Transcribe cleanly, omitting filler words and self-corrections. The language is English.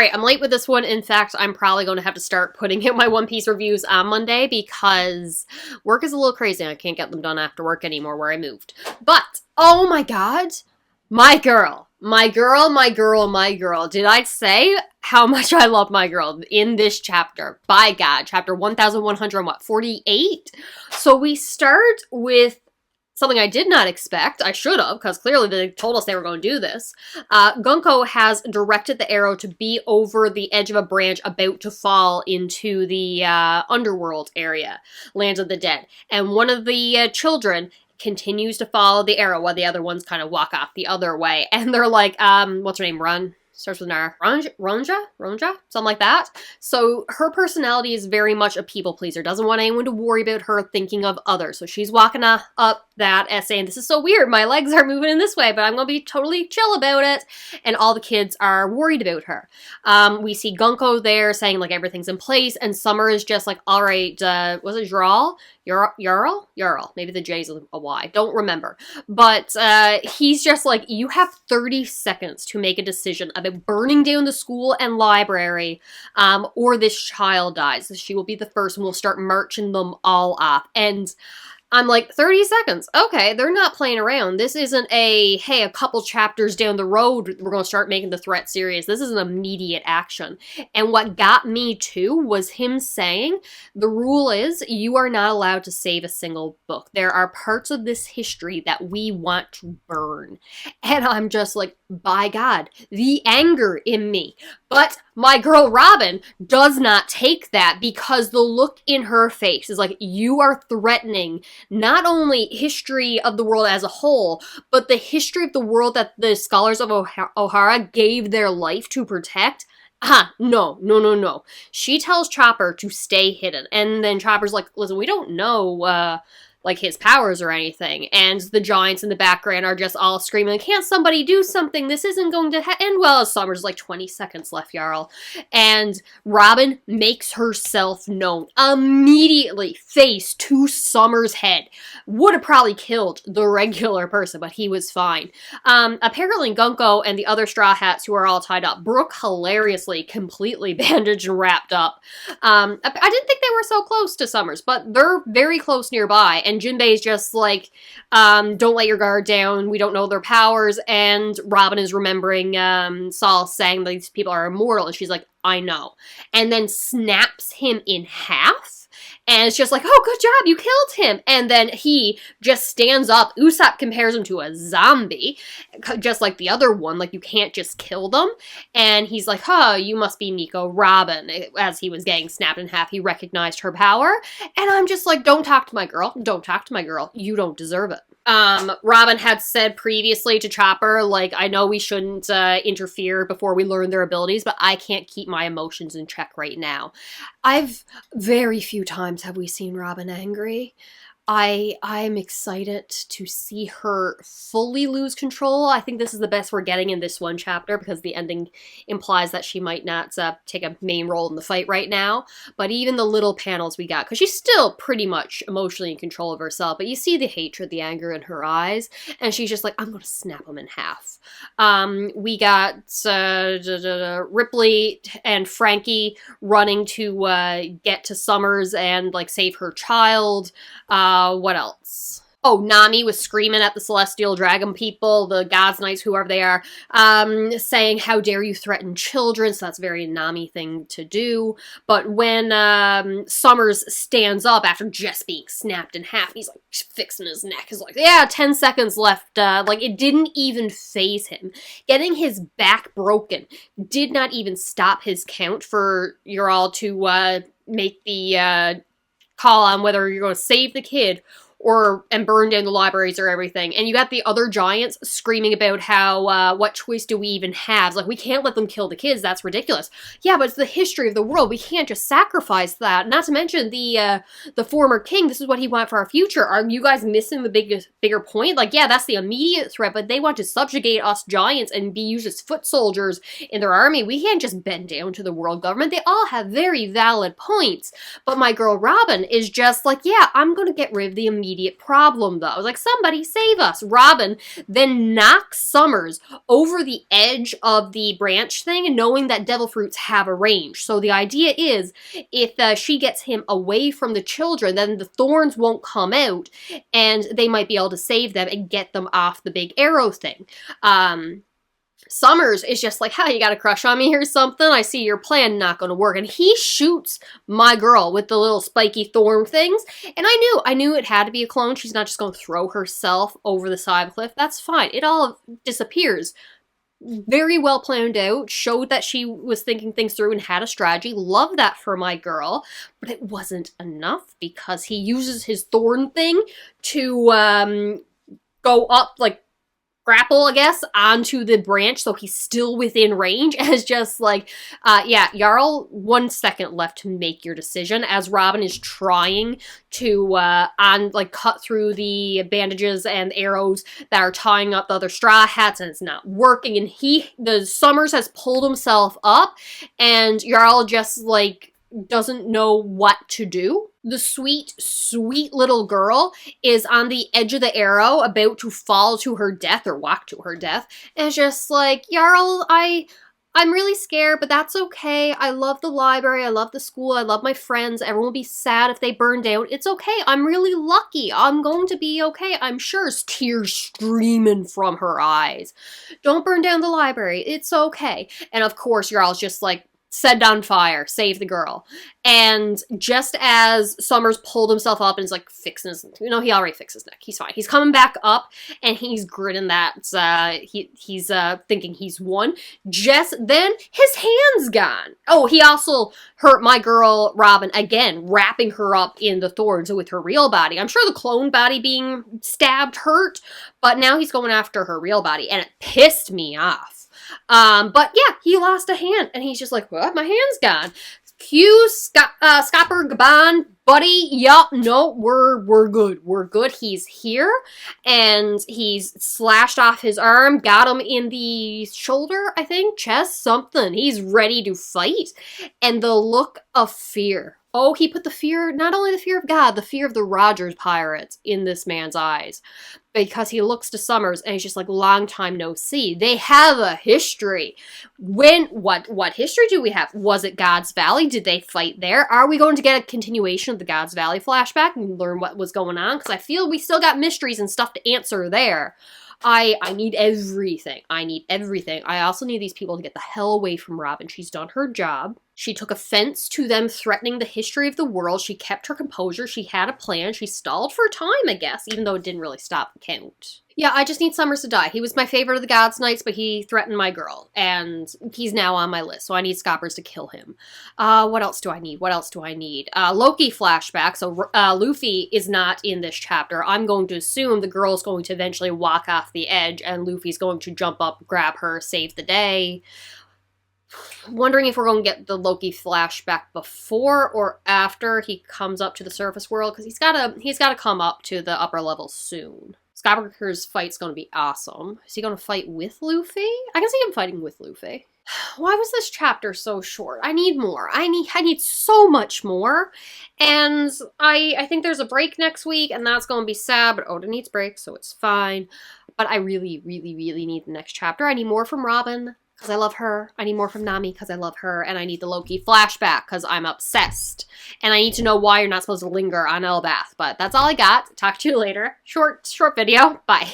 Alright, I'm late with this one. In fact, I'm probably going to have to start putting out my One Piece reviews on Monday because work is a little crazy and I can't get them done after work anymore where I moved. But, oh my god, my girl. My girl, my girl, my girl. Did I say how much I love my girl in this chapter? By God, chapter 1148? So we start with something I did not expect. I should have, because clearly they told us they were going to do this. Gunko has directed the arrow to be over the edge of a branch about to fall into the underworld area, Land of the Dead. And one of the children continues to follow the arrow while the other ones kind of walk off the other way. And they're like, what's her name? Run? Starts with an R. Ronja? Something like that. So her personality is very much a people pleaser. Doesn't want anyone to worry about her thinking of others. So she's walking up that saying, this is so weird. My legs are moving in this way, but I'm going to be totally chill about it. And all the kids are worried about her. We see Gunko there saying like everything's in place. And Summer is just like, all right, was it Jarl? Jarl? Maybe the J's a Y. Don't remember. But he's just like, you have 30 seconds to make a decision about burning down the school and library, or this child dies. She will be the first, and we'll start marching them all off. And I'm like, 30 seconds. Okay, they're not playing around. This isn't a couple chapters down the road, we're going to start making the threat serious. This is an immediate action. And what got me too was him saying, the rule is you are not allowed to save a single book. There are parts of this history that we want to burn. And I'm just like, by God, the anger in me. But my girl Robin does not take that, because the look in her face is like, you are threatening not only history of the world as a whole, but the history of the world that the scholars of Ohara gave their life to protect. No. She tells Chopper to stay hidden. And then Chopper's like, listen, we don't know, like his powers or anything. And the giants in the background are just all screaming, can't somebody do something? This isn't going to end well. As Summer's like 20 seconds left, Jarl. And Robin makes herself known immediately, face to Summer's head. Would have probably killed the regular person, but he was fine. Apparently Gunko and the other Straw Hats, who are all tied up, Brooke hilariously completely bandaged and wrapped up. I didn't think they were so close to Summers, but they're very close nearby. And Jinbei's just like, don't let your guard down, we don't know their powers, and Robin is remembering Saul saying these people are immortal, and she's like, I know. And then snaps him in half, and it's just like, oh, good job, you killed him. And then he just stands up. Usopp compares him to a zombie, just like the other one, like you can't just kill them. And he's like, you must be Nico Robin. As he was getting snapped in half, he recognized her power. And I'm just like, don't talk to my girl. Don't talk to my girl. You don't deserve it. Robin had said previously to Chopper, like, I know we shouldn't interfere before we learn their abilities, but I can't keep my emotions in check right now. Very few times have we seen Robin angry. I'm excited to see her fully lose control. I think this is the best we're getting in this one chapter, because the ending implies that she might not take a main role in the fight right now. But even the little panels we got, because she's still pretty much emotionally in control of herself, but you see the hatred, the anger in her eyes, and she's just like, I'm going to snap them in half. We got Ripley and Frankie running to get to Summers and like save her child. What else? Oh, Nami was screaming at the Celestial Dragon people, the Gods Knights, whoever they are, saying, how dare you threaten children? So that's a very Nami thing to do. But when Summers stands up after just being snapped in half, he's like fixing his neck. He's like, yeah, 10 seconds left. Like, it didn't even faze him. Getting his back broken did not even stop his count for you all to make the call on whether you're going to save the kid and burn down the libraries or everything. And you got the other giants screaming about how, what choice do we even have? It's like, we can't let them kill the kids, that's ridiculous. Yeah, but it's the history of the world, we can't just sacrifice that. Not to mention the former king, this is what he wanted for our future. Are you guys missing the bigger point? Like, yeah, that's the immediate threat, but they want to subjugate us giants and be used as foot soldiers in their army. We can't just bend down to the world government. They all have very valid points. But my girl Robin is just like, yeah, I'm gonna get rid of the immediate immediate problem, though. I was like, somebody save us. Robin then knocks Summers over the edge of the branch thing, knowing that devil fruits have a range. So the idea is, if she gets him away from the children, then the thorns won't come out, and they might be able to save them and get them off the big arrow thing. Summers is just like, you got a crush on me or something? I see your plan not gonna work. And he shoots my girl with the little spiky thorn things. And I knew it had to be a clone. She's not just gonna throw herself over the side of the cliff. That's fine. It all disappears. Very well planned out. Showed that she was thinking things through and had a strategy. Love that for my girl. But it wasn't enough because he uses his thorn thing to go up, like, grapple, I guess, onto the branch, so he's still within range. And it's just like, Jarl, 1 second left to make your decision as Robin is trying to, cut through the bandages and arrows that are tying up the other straw hats, and it's not working. And the Summers has pulled himself up, and Jarl just, like, doesn't know what to do. The sweet, sweet little girl is on the edge of the arrow, about to fall to her death or walk to her death. And it's just like, Jarl, I'm really scared, but that's okay. I love the library. I love the school. I love my friends. Everyone will be sad if they burn down. It's okay. I'm really lucky. I'm going to be okay. I'm sure. Tears streaming from her eyes. Don't burn down the library. It's okay. And of course, Jarl's just like, set on fire, save the girl. And just as Summers pulled himself up and is like fixing his, he already fixed his neck. He's fine. He's coming back up and he's grinning that he's thinking he's won. Just then his hand's gone. Oh, he also hurt my girl Robin again, wrapping her up in the thorns with her real body. I'm sure the clone body being stabbed hurt, but now he's going after her real body, and it pissed me off. But yeah, he lost a hand, and he's just like, what? My hand's gone. Cue Scopper Gaban, buddy. Yup, no, we're good. We're good. He's here, and he's slashed off his arm, got him in the shoulder, I think, chest, something. He's ready to fight, and the look of fear. Oh, he put the fear, not only the fear of God, the fear of the Rogers pirates in this man's eyes. Because he looks to Summers and he's just like, long time no see. They have a history. What history do we have? Was it God's Valley? Did they fight there? Are we going to get a continuation of the God's Valley flashback and learn what was going on? Because I feel we still got mysteries and stuff to answer there. I need everything. I need everything. I also need these people to get the hell away from Robin. She's done her job. She took offense to them threatening the history of the world. She kept her composure. She had a plan. She stalled for time, I guess, even though it didn't really stop the count. Yeah, I just need Summers to die. He was my favorite of the God's Knights, but he threatened my girl, and he's now on my list, so I need Scoppers to kill him. What else do I need? Loki flashback, so Luffy is not in this chapter. I'm going to assume the girl's going to eventually walk off the edge, and Luffy's going to jump up, grab her, save the day. Wondering if we're going to get the Loki flashback before or after he comes up to the surface world, because he's got to come up to the upper levels soon. Skywalker's fight's going to be awesome. Is he going to fight with Luffy? I can see him fighting with Luffy. Why was this chapter so short? I need more. I need so much more. And I think there's a break next week, and that's going to be sad, but Oda needs breaks, so it's fine. But I really, really, really need the next chapter. I need more from Robin, because I love her. I need more from Nami, because I love her. And I need the Loki flashback, because I'm obsessed. And I need to know why you're not supposed to linger on Elbaf. But that's all I got. Talk to you later. Short video. Bye.